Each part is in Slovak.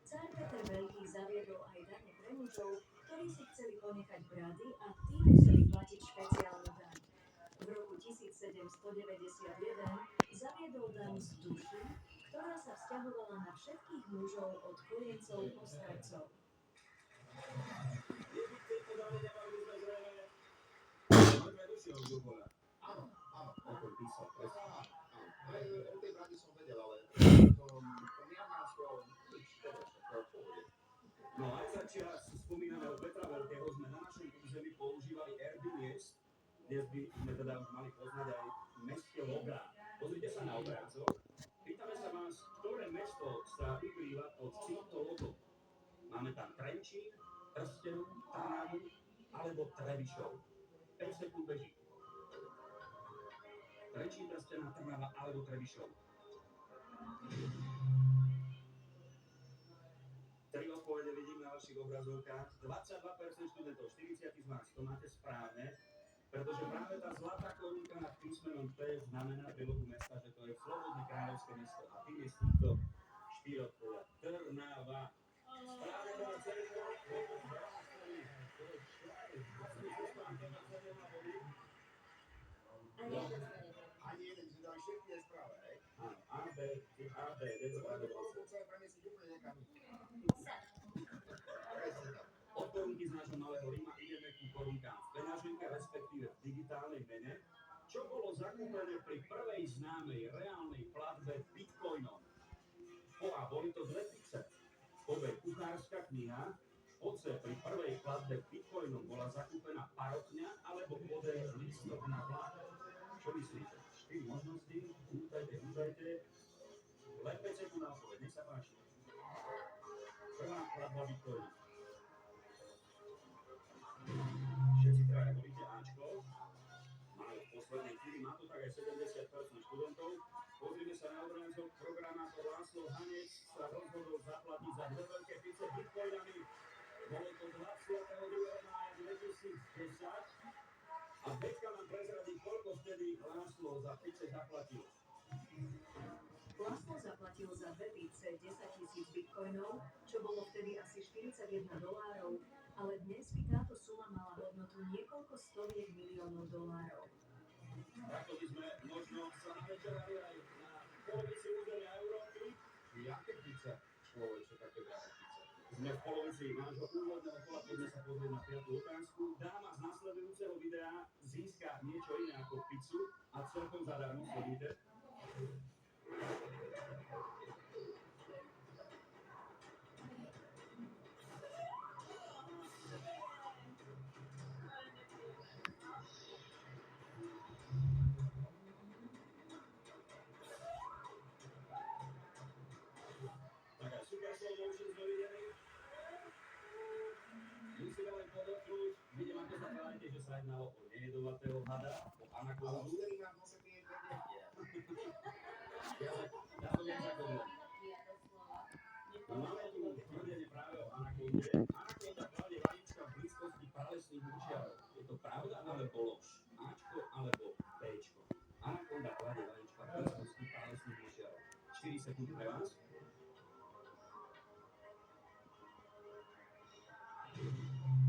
Cár Peter Veľký zaviedol aj dane pre mužov, ktorí si chceli ponechať brady a tí museli platiť špeciálnu daň. V roku 1791 zaviedol daň z duši, ktorá sa vzťahovala na všetkých mužov od koliencov po starcov. Laszlo zaplatil za dve pizze 10 000 bitcoinov, čo bolo vtedy asi $41, ale dnes by táto suma mala hodnotu niekoľko stoviek miliónov dolárov. Takto by sme možno sa navečerali aj na polovici územia Európy. Jaké pice? Človeče, také drahé pice. Sme v polovici nášho úvodného kola, poďme sa pozrieť na 5. otázku. Dáma z nasledujúceho videa získa niečo iné ako pizzu a celkom zadarmo sledujte. Taká super slovo už sme videli. Musíme len podotknúť, vidím, ako sa tvárite, že sa jednalo o nejedovatého hada, o anakondu. Ja som viac ako len. Máme tu tvrdenie práve o anakonde. Anakonda kladie vajíčka v blízkosti pralesných močiarov. Je to pravda alebo lož? Ačko alebo Bčko? Anakonda kladie vajíčka v blízkosti pralesných močiarov. 4 sekundy pre vás.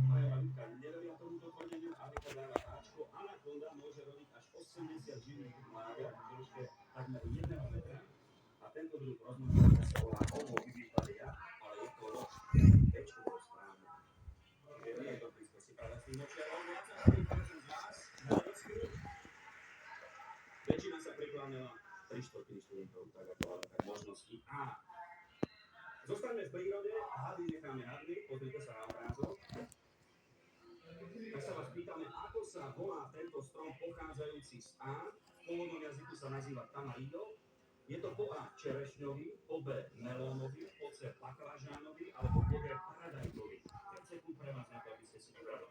Maja Ľudka neveria tomuto tvrdeniu, ale podáva Ačko. Anakonda môže rodiť až 80 živých mláďat v dĺžke takmer 1 metra. A tento druh rozmnoženia sa volá Homo viviparia, ale je to lož. Bčko bolo správne. Nie je to blízkosti pralesných močiarov. 24% z vás na Lesku. Väčšina sa priklánila 3/4 študentov, tak ako tak možnosti A. Zostaňme v prírode, hady necháme hadmi, pozrite sa na obrázok. Tak sa vás pýtame, ako sa volá tento strom pochádzajúci z A. V pôvodnom jazyku sa nazýva tamarindo. Je to po A čerešňový, po B melónový, po C baklažánový alebo po D paradajkový. 5 sekúnd pre vás na to, aby ste si to dali.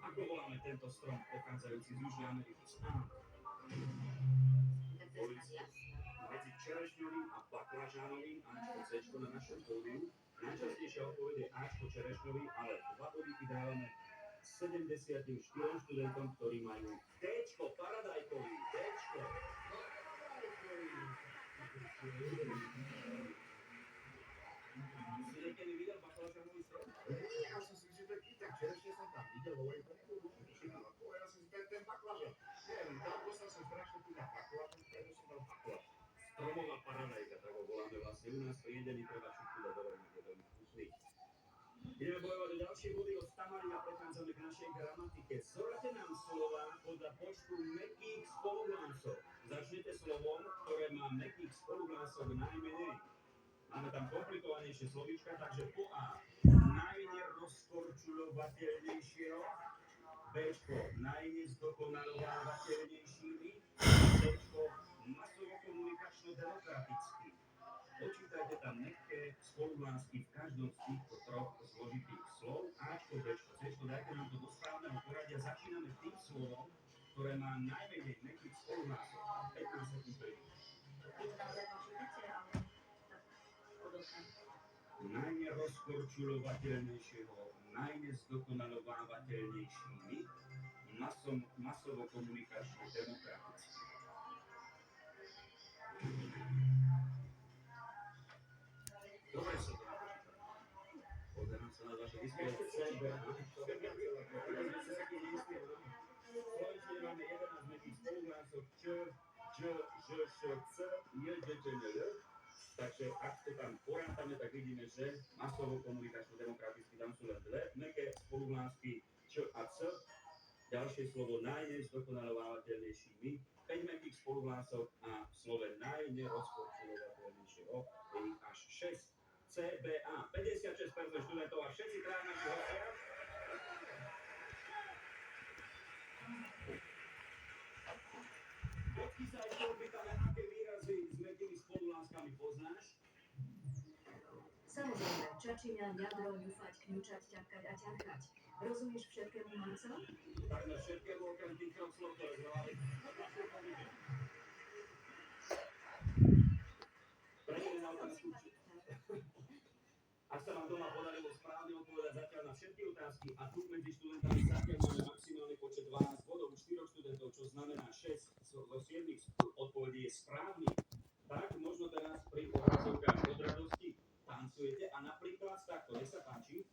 Ako voláme tento strom pochádzajúci z Južnej Ameriky z A? Medzi čerešňovým a baklažánovým Ačko Cčko na našom pódiu. Najčastejšia odpoveď je Ačko čerešňový, ale 2 bodíky dávame 74 študentom, ktorí majú Dčko paradajkový. Dčko paradajkový. Si niekedy videl baklažánový strom? Nie, ja som si myslel, že to je kyták. Čerešne som tam videl, hovorím, to nebol úplne všimnul. Povedal som si, to je ten baklažan. Neviem, tam dostal som strašne tu na baklažan, preto som dal baklažan. Stromová paradajka, tak ho voláme vlastne u nás pri jedení treba všetko dať dobre, je veľmi vkusný. Ideme bojovať o ďalšie body od tamarina, prechádzame k našej gramatike. Zoraďte nám slova podľa počtu mäkkých spoluhlásov. Začnete slovom, ktoré má mäkkých spoluhlásov najmenej. Máme tam komplikovanejšie slovíčka, takže po A najnerozkorčuľovateľnejšieho, Bčko najnezdokonalovávateľnejšími, Cčko masovo-komunikačno-demokratický. Počítajte tam mäkké spoluhlásky v každom z týchto troch zložitých slov. Ačko, Bčko, Cčko, dajte nám to do správneho poradia. Začíname tým slovom, ktoré má najmenej mäkkých spoluhlásov. 15 sekúnd príde. Najnerozkorčuľovateľnejšieho, najnezdokonalovávateľnejšími, masovo-komunikačno-demokratický. Dobre sa to napočítali. Pozerám sa na vaše displeje. V slovenčine máme 11 mäkkých spoluhlásov Č, Č, Ž, Š, C, J, D, Č, N, L. Takže ak to tam porátame, tak vidíme, že masovo-komunikačno-demokraticky tam sú len dve mäkké spoluhlásky Č a C. Ďalšie slovo najnezdokonalovávateľnejšími, 5 mäkkých spoluhlások a v slove najnerozkorčuľovateľnejšieho je ich až 6. CBA, 56% študentov a všetci traja naši hostia. Poďky sa ešte opýtame, aké výrazy s mäkkými spoluhláskami poznáš? Samozrejme, čačina, ňadro, ňufať, kňučať, ťapkať a ťarkať. Rozumieš všetkému, Marcel? Takmer všetkému okrem tých troch slov, ktoré zvládli. Prejdeme na otázku. Ak sa vám doma podarilo správne odpovedať zatiaľ na všetky otázky a tu medzi študentami zatiaľ máme maximálny počet 12 bodov u 4 študentov, čo znamená 6 zo 7 odpovedí je správnych, tak možno teraz pri obrazovkách od radosti tancujete a napríklad takto, nech sa páči.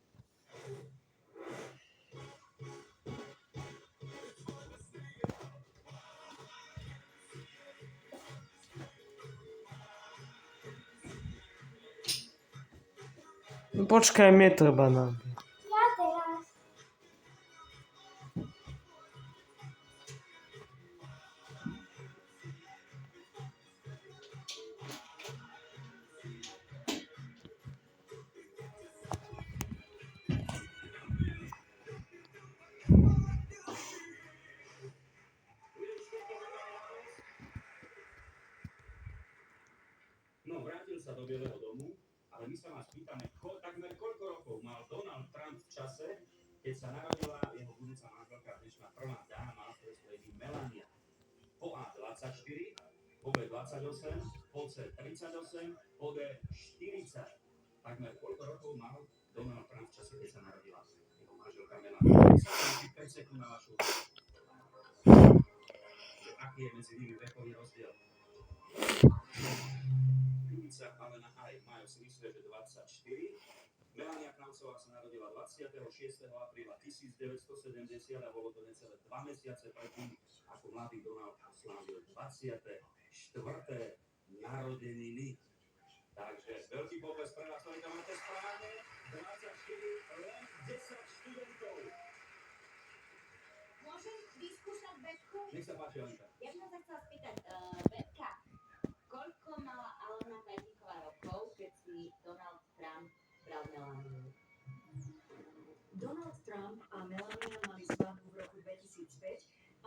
Počkaj, mne treba nábiť. Ja teraz. No, vrátil sa do Bieleho domu, ale my sa vás pýtame, takmer koľko rokov mal Donald Trump v čase, keď sa narodila jeho budúca manželka, dnešná prvá dáma, first lady Melania. Po A 24, po B 28, po C 38, po D 40. Takmer koľko rokov mal Donald Trump v čase, keď sa narodila jeho manželka Melania? My sa vám 5 sekúnd na vašu že aký je medzi nimi vekový rozdiel. Ľubica Alena aj Majo si myslí, že 24. Melania Knausová sa narodila 26. apríla 1970 a bolo to necelé 2 mesiace predtým, ako mladý Donald oslávil 24. narodeniny. Takže veľký pokles pre vás, ktorý tam máte správne. 24, len 10 študentov. Môžem vyskúšať Betku? Nech sa páči, Alenka. Ja by som sa chcela spýtať, Betka, koľko mala Alena Pajtíková rokov, keď si Donald Trump bral Melaniu? Donald Trump a Melania mali svadbu v roku 2005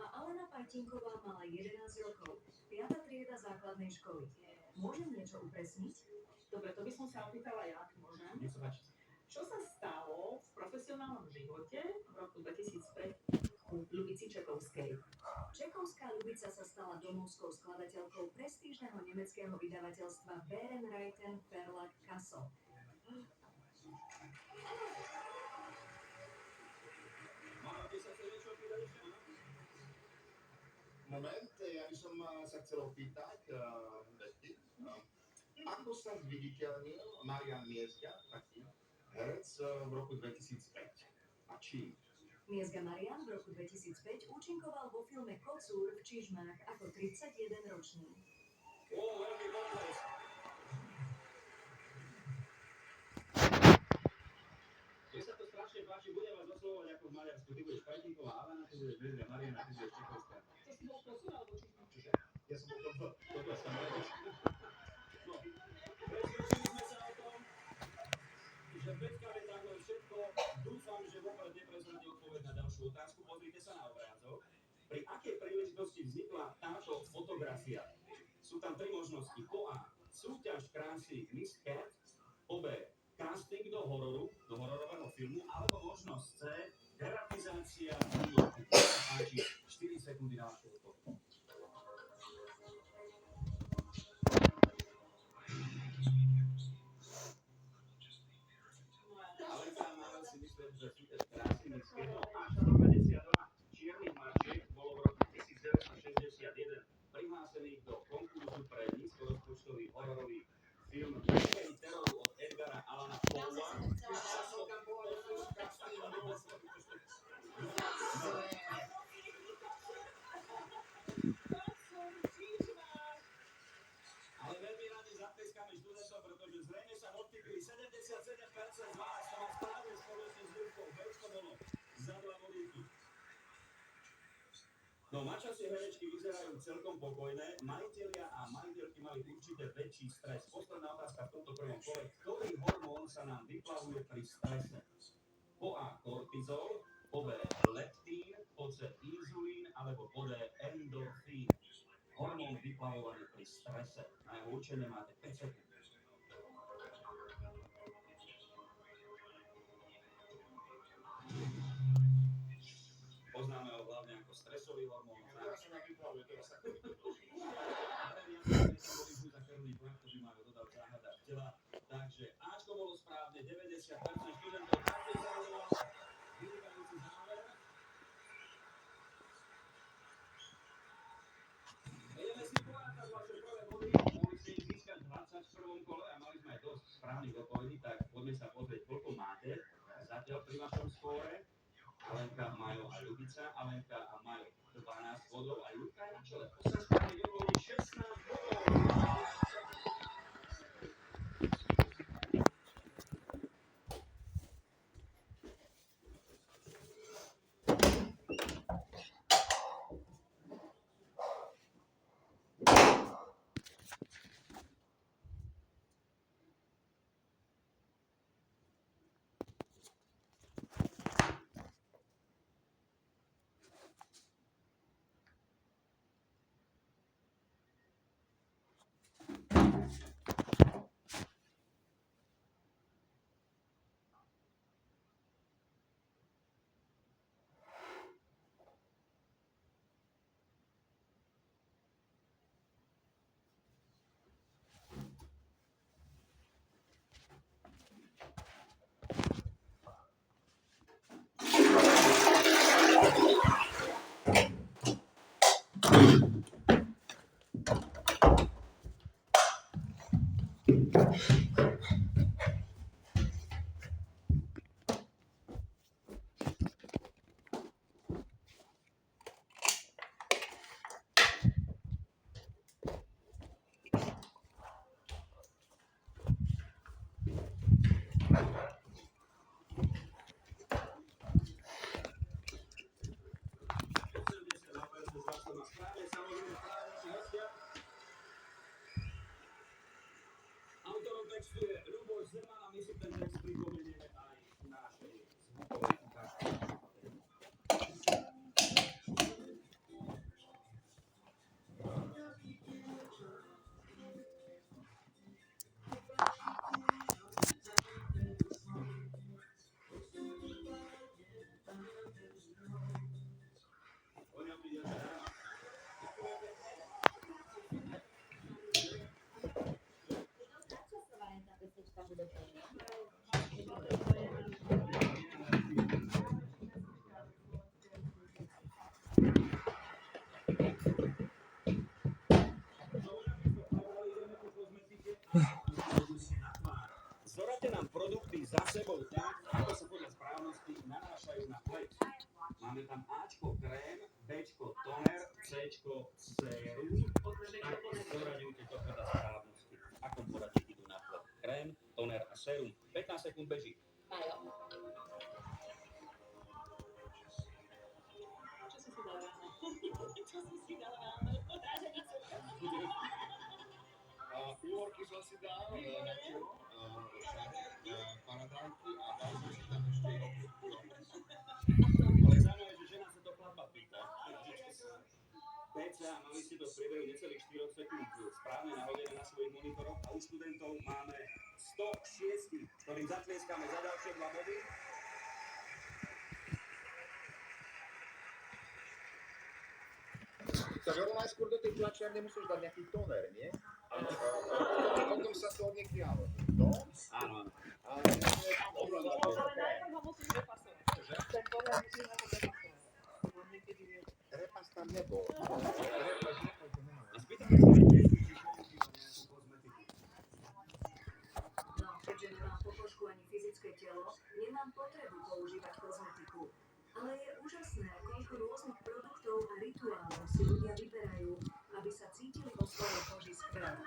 a Alena Pajtinková mala 11 rokov, 5. trieda základnej školy. Môžem niečo upresniť? Dobre, to by som sa opýtala ja, ak môžem. Nech sa páči. Čo sa stalo v profesionálnom živote v roku 2005 u Ľubici Čekovskej? Čekovská Ľubica sa stala domovskou skladateľkou prestížneho nemeckého vydavateľstva Bärenreiten Verlag Kassel. Máte sa chceli niečo opýtať ešte? Moment, ja by som sa chcel opýtať, Betty, ako sa zviditeľnil Marian Miezga, taký herec, v roku 2005? A čím? Miezga Marian v roku 2005 účinkoval vo filme Kocúr v Čižmách ako 31-ročný. Veľký pokles. Mne sa to strašne páči, budem vás oslovovať ako v Maďarsku. Ty budeš Pajtinková Alena, ty budeš Miezga Mariana, ty budeš Čekovská. To si bol posúd alebo či? Čože? Ja som bol to v. Toto sa máš. No, presvedčili sme sa o tom, že Betka vie takhle všetko. Dúfam, že vopred neprezradí odpoveď na ďalšiu otázku. Pozrite sa na obrázok. Pri akej príležitosti vznikla táto fotografia? Sú tam 3 možnosti. Po A. Súťaž krásy Miss Cat. Po B. Casting do hororového filmu. Alebo možnosť C. Dramatizácia výlohy. Páči 4 sekundy na vašu odpoveď. Alenka Mára si myslel, že súťaž krásy Miss Cat. No, až 52 čiernych mačiek bolo v roku 1961 prihlásených do konkurzu pre nízkorozpočtový hororový film Príbehy teroru od Edgara Allana Poea. Ale veľmi radi zatleskáme študentom, pretože zrejme sa odpíkli 77% z vás, to má správne spoločne s Ľubkou. Veľko bolo za 2 bodíky. No, mačacie herečky vyzerajú celkom pokojné. Majitelia a majiteľky mali určite väčší stres. Posledná otázka v tomto prvom kole. Ktorý hormón sa nám vyplavuje pri strese? Po A kortizol, po B leptín, po C inzulín alebo po D endorfín. Hormón vyplavovaný pri strese. Na jeho určenie máte 5 sekúnd. Poznáme ho hlavne ako stresový hormón. Teraz sa nám vyplavuje, teraz sa Takže Ačko bolo správne, 90% študentov takto zaujalo. Vynikajúci záver. Ideme si porátať vaše prvé body. Mohli ste ich získať v 21. kole a mali sme aj dosť správnych odpovedí, tak poďme sa pozrieť, koľko máte zatiaľ pri vašom skóre. Alenka, Majo a Ľubica. Alenka a Majo 12 bodov a Ľubka je na čele. 8 správnych odpovedí, 16 bodov. my si ten text pripomenieme aj v našej zvukovej ukážke. Po ňom ide hrama. Načasované tá pesnička bude plne. Zorate nám produkty za sebou tak, ako sa podľa správnosti nanášajú na pleť. Máme tam Ačko krém, Bčko toner, Cčko sérum. Tak zoraďujte to podľa správnosti. V akom poradí idú na pleť? Krém, toner a sérum. 15 sekúnd beží. Majo. Čo si dal ráno? Čo si dal ráno? Ráženicu. Úhorky som si dal na čelo, paradajky a dal som si tam ešte Ale zaujímavé, že žena sa to chlapa pýta. PCA, mali ste to v priebehu necelých 4 sekúnd správne nahodené na svojich monitoroch a u študentov máme 106, ktorým zatlieskáme za ďalšie 2 body. Tak ono najskôr do tej tlačiarne musíš dať nejaký toner, nie? A potom sa to odniekiaľ. No? Áno, áno. Ale Ale najprv ho musíš repasovať. Ten toner musíš na to repasovať. Lebo niekedy je... repas tam nebol. A spýtajte sa, kde sú či používa nejakú kozmetiku. No, keďže nemám pokožku ani fyzické telo, nemám potrebu používať kozmetiku. Ale je úžasné, koľko rôznych produktov a rituálov si ľudia vyberajú, aby sa cítili vo svojej koži skvelé.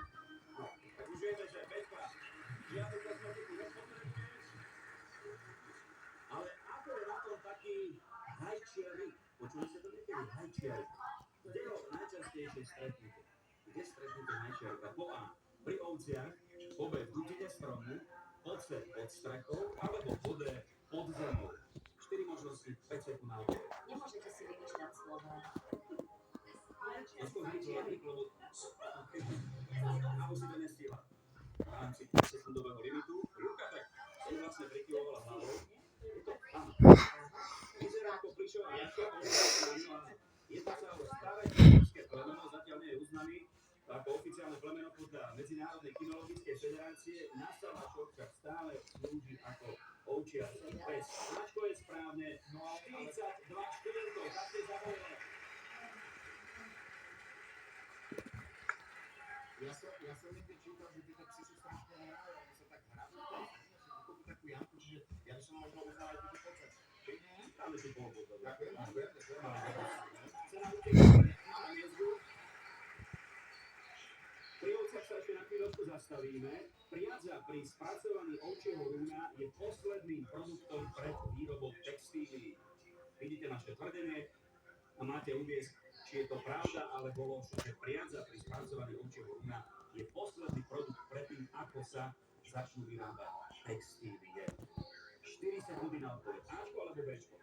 Tak už vieme, že Betka žiadnu kozmetiku nepotrebuje. Ale ako je na tom taký high cherry? Počuli ste to niekedy? High cherry. Kde ho najčastejšie stretnete? Kde stretnete high cherry? Po A. Pri ovciach, po B. V dutine stromu, po C. Pod strechou, alebo po D. Pod zemou. 4 možnosti, 5 sekúnd na odpoveď. Nemôžete si vymýšľať slova. Aspoň rýchlo, lebo Avo si to nestíha. V rámci 5-sekundového limitu. Ruka tak si vlastne prikyvovala hlavou. Je to áno. Vyzerá ako plišová jačka, jedná sa o staré kinologické plemeno, zatiaľ nie je uznaný ako oficiálne plemeno podľa Medzinárodnej kinologickej federácie. Nasávačok však stále slúži ako ovčiarsky pes. Ačko je správne, 42 študentov, takto zavolali. Ja som niekde čítal, že tieto psi sú strašne hravé, oni sa tak hrajú, takú takú jamku, že ja by som možno uznal aj túto pocet. Dáme si pohodu. Ďakujem. Cena utekne na miezdu. Pri ovciach sa ešte na chvíľočku zastavíme. Priadza pri spracovaní ovčieho rúna je posledným produktom pred výrobou textílií. Vidíte naše tvrdenie a máte uviesť, či je to pravda alebo lož, že priadza pri spracovaní ovčieho rúna je posledný produkt predtým, ako sa začnú vyrábať textílie. 4 sekundy na odpoveď. Ačko alebo Bčko?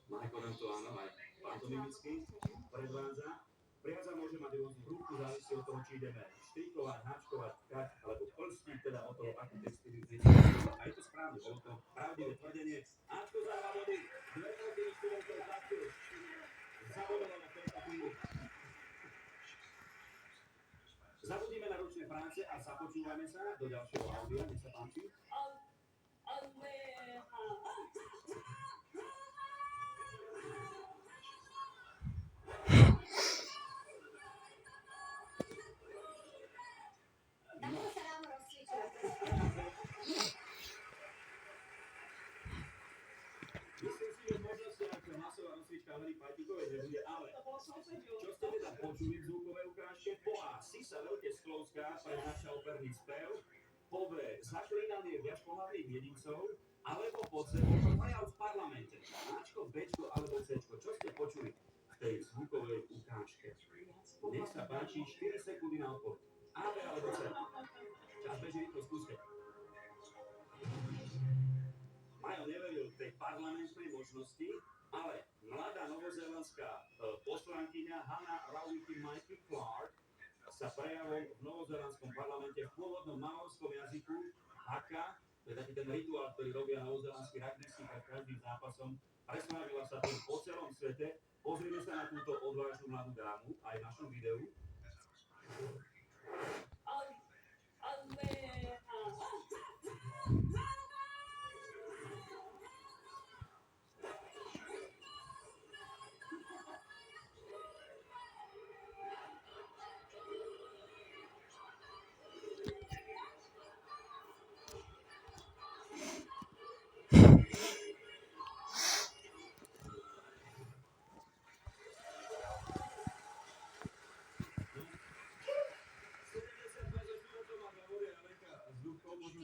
Majko nám to áno, aj pantomimicky predvádza. Priadza môže mať rôznu rúbku, závisí od toho, či ideme štrikovať, háčkovať, tkať, alebo plstiť, teda od toho, akú textíliu získame. A je to správne, bolo to pravdivé tvrdenie. Ačko záva vody, 2 tretiny študentov taktiež zavodovalo na tejto chvíli. Zabudíme na ručné práce a započúvame sa do ďalšieho audia, nech sa páči. Takto sa ráno rozcvičila. Myslím si, že možno si aj hlasová rozcvička Vary Pajtikovej nebude, ale To bolo sousedil. čo ste teda počuli v zvukovej ukážke? Po A. Sisa veľké sklovská prednáša operný spev. Po B. Zaklínanie viacpohlavných jedincov. Alebo po C. Prejav v parlamente. Ačko, Bčko alebo Cčko. Čo ste počuli v tej zvukovej ukážke? stačí 4 sekundy na odpoveď. A, B alebo C. Čas beží rýchlo, skúste. Majo neveril tej parlamentnej možnosti, ale mladá novozélandská poslankyňa Hannah Rowley Mikey Clark sa prejavom v novozélandskom parlamente v pôvodnom maorskom jazyku haka, to je taký ten rituál, ktorý robia novozélandskí rugbysti pred každým zápasom, preslávila sa tým po celom svete. Pozrime sa na túto odvážnu mladú dámu aj v našom videu.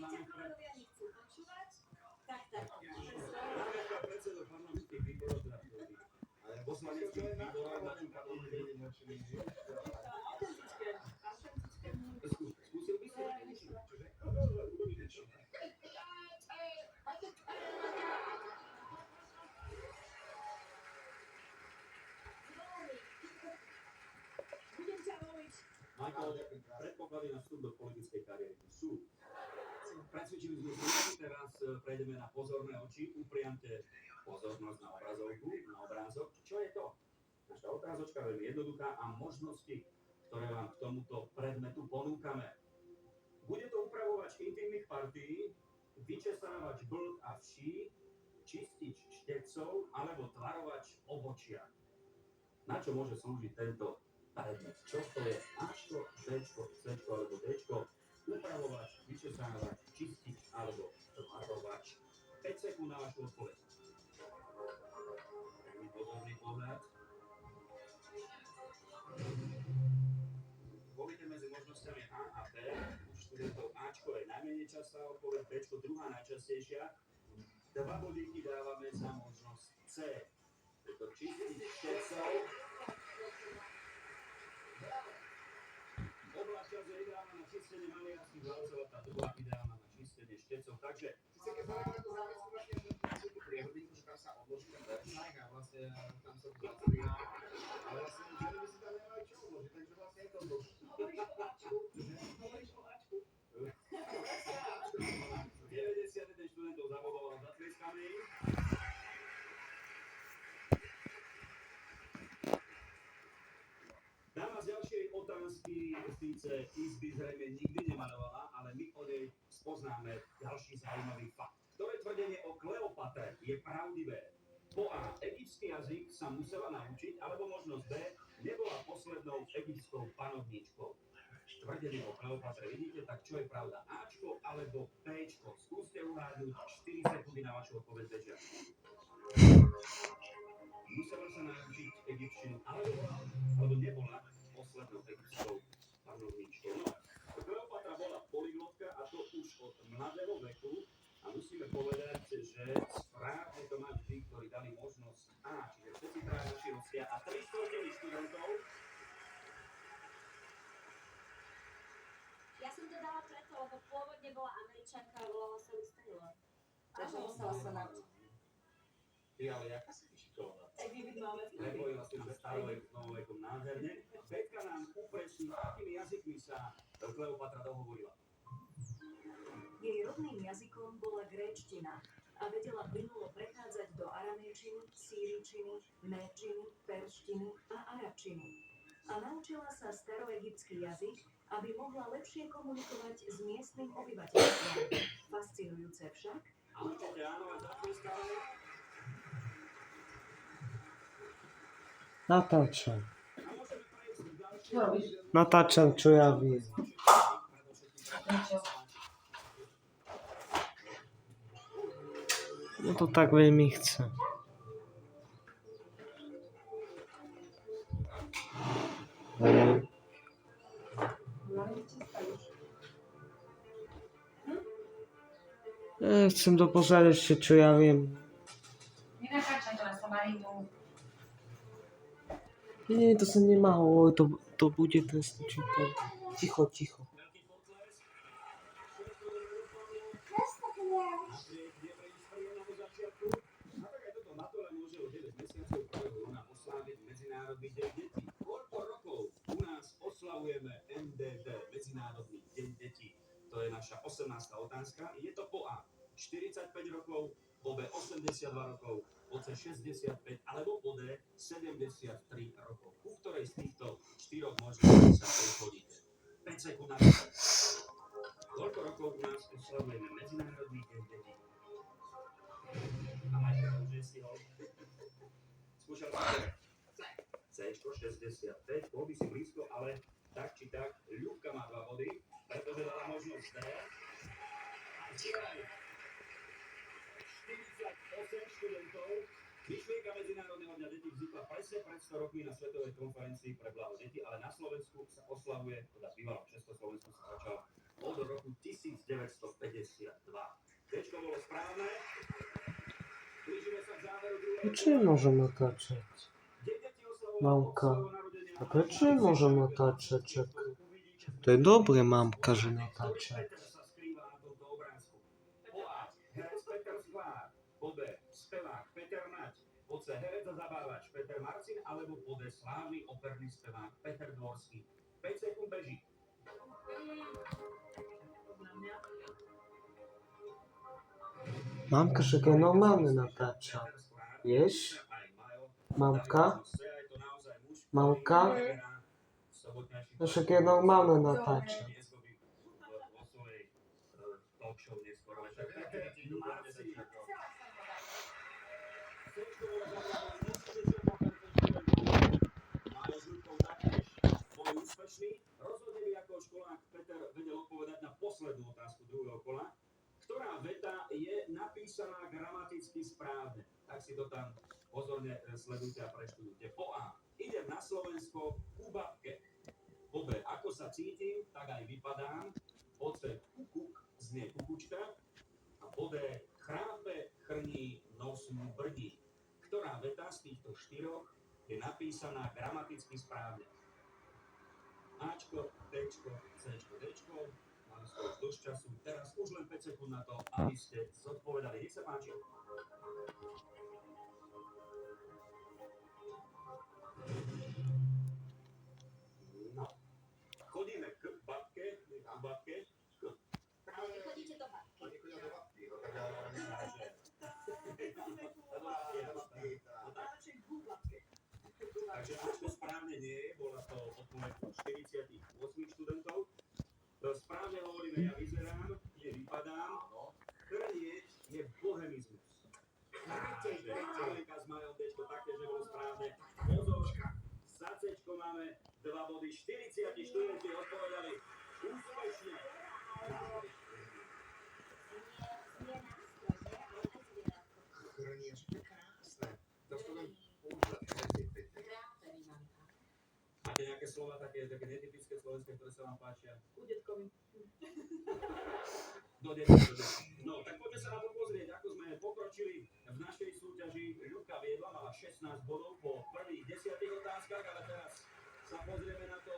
Kolegovia nechcú počúvať, tak môže Námienka predsedu parlamentných výborov, teda poslaneckých výborov, skúsil by si budem ťa voliť. Michael, predpoklady na vstup do politickej kariéry sú. Presvedčili sme sa, teraz prejdeme na pozorné oči, upriamte pozornosť na obrazovku, na obrázok. Čo je to? Naša otázočka je veľmi jednoduchá a možnosti, ktoré vám k tomuto predmetu ponúkame. Bude to upravovať intimných partí, vyčesávač blb a vší, čistič štecov alebo tvarovač obočia. Na čo môže slúžiť tento predmet? Čo to je? Ačko, Bčko, Cčko alebo Dčko? Upravovač, vyčesávač, čistič alebo tvarovač. 5 sekúnd na vašu odpoveď. Veľmi pozorný pohľad. Volíte medzi možnosťami A a B. U študentov Ačko je najmenej častá odpoveď, Bčko druhá najčastejšia. 2 bodíky dávame za možnosť C. Je to čistič štecov. Oblasť je ideálna na čistenie maliarských valcov a tá druhá ideálna na čistenie štecov. Takže Sice keď sa na tú závisku vlastne tú priehodinku, že tam sa odloží ten veršák a vlastne tam sa to zaspína. Ale vlastne ženy by si tam nemali čo odložiť, takže vlastne je to dlhšie. Hovoríš o Ačku? 91 študentov zavolalo za tlieskami. Dáma z ďalšej otázky síce izby zrejme nikdy nemalovala, ale my od nej spoznáme ďalší zaujímavý fakt. Ktoré tvrdenie o Kleopatre je pravdivé? Po A. Egyptský jazyk sa musela naučiť, alebo možnosť B. Nebola poslednou egyptskou panovníčkou. Tvrdenie o Kleopatre vidíte, tak čo je pravda? Ačko alebo Bčko? Skúste uhádnuť 4 sekundy na vašu odpoveď bežia. Musela sa naučiť egyptčinu, alebo nebola poslednou egyptskou panovníčkou. No, Kleopatra bola polyglotka a to už od mladého veku a musíme povedať, že správne to mali tí, ktorí dali možnosť A, čiže všetci traja naši hostia a 3 študentov. Ja som to dala preto, lebo pôvodne bola Američanka a volala sa Liz Taylor. Takže musela sa naučiť. Ty, ale jaká si ty šikovná? Tak vy máme v Prepojila si nám starovek s novovekom nádherne. Betka nám upresní, akými jazykmi sa Kleopatra dohovorila. Jej rodným jazykom bola gréčtina a vedela plynulo prechádzať do aramejčiny, sýričiny, méčiny, perštiny a arabčiny. A naučila sa staroegyptský jazyk, aby mohla lepšie komunikovať s miestnym obyvateľstvom. Fascinujúce však, A určite áno, a zatlieskame. Natáčam. A môžeme prejsť k ďalšej. Natáčam, čo ja viem. No to tak veľmi chcem. Chcem to pozrieť ešte, čo ja viem. Nenatáčam to na somarinu. Nie, to sa nemá hovoriť, to to bude trestný čítal. Ticho, ticho. Veľký potles. Všetko dobre dopadlo. Napriek nepríjemnému začiatku. A tak aj toto Matole môže o 9 mesiacov 1. júna osláviť Medzinárodný deň detí. Koľko rokov u nás oslavujeme MDD, Medzinárodný deň detí? To je naša 18. otázka. Je to po A 45 rokov, po B 82 rokov, po C 65 alebo po D 73 rokov. Ku ktorej z týchto štyroch možností sa prichodíte? 5 sekúnd na to. Koľko rokov u nás oslavujeme Medzinárodný deň detí? A máte to už nestihol. Skúšal som Cčko 65, bol by si blízko, ale tak či tak, Ľubka má 2 body, pretože dala možnosť D. A tieraj 48 študentov. Myšlienka Medzinárodného dňa detí vznikla presne pred 100 rokmi na Svetovej konferencii pre blaho detí, ale na Slovensku sa oslavuje, teda v bývalom Československu sa začal od roku 1952. Dečko bolo správne. Blížime sa k záveru druhého. Prečo nemôžem natáčať? Deň detí oslavovala Mamka. oslavu narodenia A prečo nemôžem natáčať? Čak to je dobre, mamka, že natáča. Peter sa skrýva na tomto obrázku. Po A. Herec Peter Sklár. Po B. Spevák Peter Nať. Po C. Herec a zabávač Peter Marcin. Alebo po D. Slávny operný spevák Peter Dvorský. 5 sekúnd beží. Podľa mňa. Mamka, však je normálne natáča. Peter Sklár, Vieš? aj Majo. Mamka? C. Je to naozaj muž, ktorý Mamka? vyberá sobotnejší No však je normálne talk show. natáča. Dnesko by vo svojej talk show neskôr večer. Marci. Cčko bola zabraná 80% Majo s Ľudkou taktiež boli úspešní. Rozhodne by ako školák Peter vedel odpovedať na poslednú otázku druhého kola. Ktorá veta je napísaná gramaticky správne? Tak si to tam pozorne sledujte a preštudujte. Po A. Idem na Slovensko ku babke. Po B. Ako sa cítim, tak aj vypadám. Po C. Kukuk znie kukučka. A po D. Chrápe, chrní, nos mu brdí. Ktorá veta z týchto štyroch je napísaná gramaticky správne? Ačko, Bčko, Cčko, Dčko. Máme skôr dosť času. Teraz už len 5 sekúnd na to, aby ste zodpovedali. Nech sa páči. No. Chodíme k babke, Ale nechodíte do babky. Oni chodia do babky, no tak ja... Najlepšie gubavke. Takže Ačko správne nie je, bola to odpoveď 48 študentov. Správne hovoríme, ja vyzerám, vypadám, chrnieť je bohemizmus. Takže Čelenka s Majom Dečko taktiež nebolo správne. Pozor, za Cčko máme 2 body, 40 študenti odpovedali úspešne. Znie nástroj, že? Ale aj zvieratko. Chrnieš, to je krásne. To študent používa. Krápený mamka. Máte nejaké slova také netypické slovenské, ktoré sa vám páčia? U detkovi. Do detí. No, tak poďme sa na to pozrieť, ako sme pokročili v našej súťaži. Ľubka viedla, mala 16 bodov po prvých 10 otázkach, ale teraz sa pozrieme na to,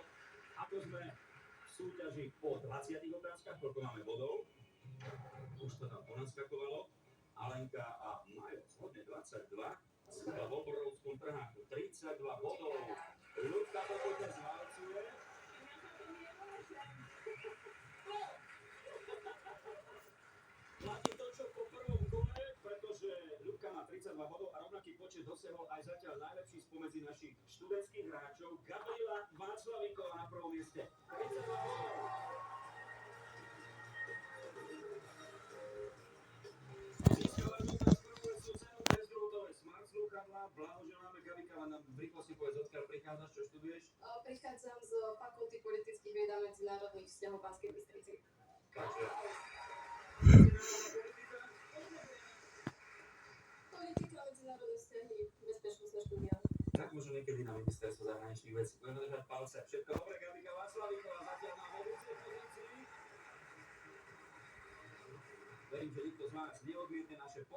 ako sme v súťaži po 20 otázkach, koľko máme bodov. Už to tam ponaskakovalo. Alenka a Majo zhodne 22. Ľubka v obrovskom trháku 32 bodov. Ľubka to poďme zvalcuje. Platí to, čo po prvom kole, pretože Ľubka má 32 bodov a rovnaký počet dosiahol aj zatiaľ najlepší spomedzi našich študentských hráčov. Gabriela Václavíková na prvom mieste. 32 bodov. Získala Ľubka prvú cenu bezdrôtové smart slúchadlá. Blahoželáme, Gabika, len nám v rýchlosti povedz, odkiaľ prichádzaš, čo študuješ? Prichádzam z Fakulty politických vied a medzinárodných vzťahov v Banskej Bystrici. Takže... Politika, medzinárodné vzťahy, bezpečnostné štúdia. Tak možno niekedy na ministerstvo zahraničných vecí. Budeme držať palce. Všetko dobre, Gabika Václavíková zatiaľ na vedúcej pozícii. Verím, že nikto z vás neodmietne naše